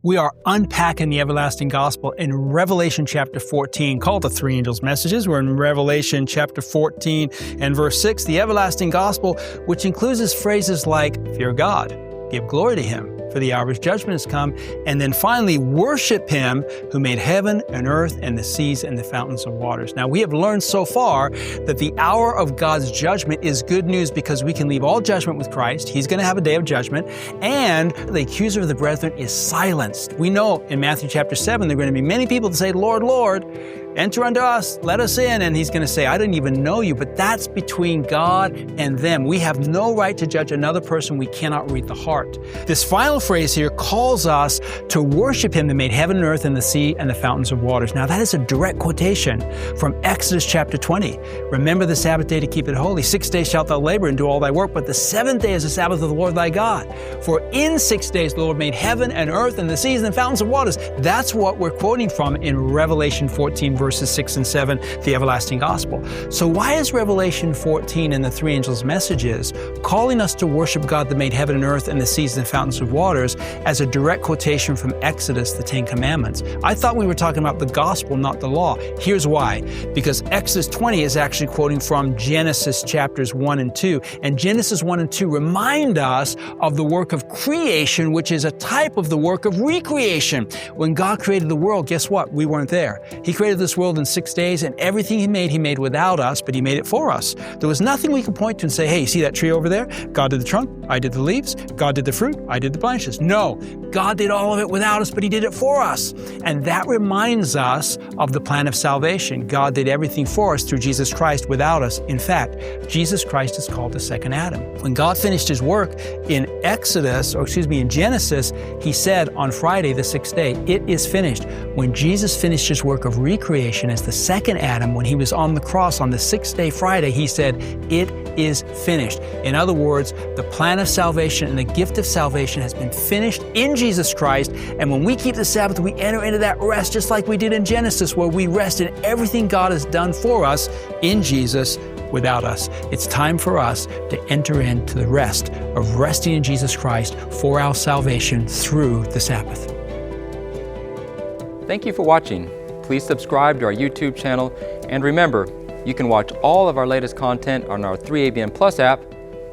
We are unpacking the everlasting gospel in Revelation chapter 14, called the Three Angels' Messages. We're in Revelation chapter 14 and verse 6, the everlasting gospel, which includes phrases like, fear God, give glory to Him, for the hour of His judgment has come, and then finally, worship Him who made heaven and earth and the seas and the fountains of waters. Now, we have learned so far that the hour of God's judgment is good news because we can leave all judgment with Christ. He's going to have a day of judgment, and the accuser of the brethren is silenced. We know in Matthew chapter 7, there are going to be many people that say, Lord, Lord, enter unto us, let us in. And He's going to say, I didn't even know you, but that's between God and them. We have no right to judge another person. We cannot read the heart. This final phrase here calls us to worship Him that made heaven and earth and the sea and the fountains of waters. Now that is a direct quotation from Exodus chapter 20. Remember the Sabbath day to keep it holy. 6 days shalt thou labor and do all thy work, but the seventh day is the Sabbath of the Lord thy God. For in 6 days the Lord made heaven and earth and the seas and the fountains of waters. That's what we're quoting from in Revelation 14, verses 6 and 7, the everlasting gospel. So why is Revelation 14 and the Three Angels' Messages calling us to worship God that made heaven and earth and the seas and the fountains of waters as a direct quotation from Exodus, the Ten Commandments? I thought we were talking about the gospel, not the law. Here's why. Because Exodus 20 is actually quoting from Genesis chapters 1 and 2. And Genesis 1 and 2 remind us of the work of creation, which is a type of the work of recreation. When God created the world, guess what? We weren't there. He created this world in 6 days, and everything He made without us, but He made it for us. There was nothing we could point to and say, hey, you see that tree over there? God did the trunk, I did the leaves. God did the fruit, I did the branches. No, God did all of it without us, but He did it for us. And that reminds us of the plan of salvation. God did everything for us through Jesus Christ without us. In fact, Jesus Christ is called the second Adam. When God finished His work in in Genesis, He said on Friday, the sixth day, it is finished. When Jesus finished His work of recreation as the second Adam, when He was on the cross on the sixth day, Friday, He said, it is finished. In other words, the plan of salvation and the gift of salvation has been finished in Jesus Christ. And when we keep the Sabbath, we enter into that rest just like we did in Genesis, where we rest in everything God has done for us in Jesus without us. It's time for us to enter into the rest of resting in Jesus Christ for our salvation through the Sabbath. Thank you for watching. Please subscribe to our YouTube channel, and remember, you can watch all of our latest content on our 3ABN Plus app.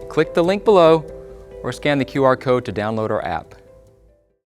Click the link below or scan the QR code to download our app.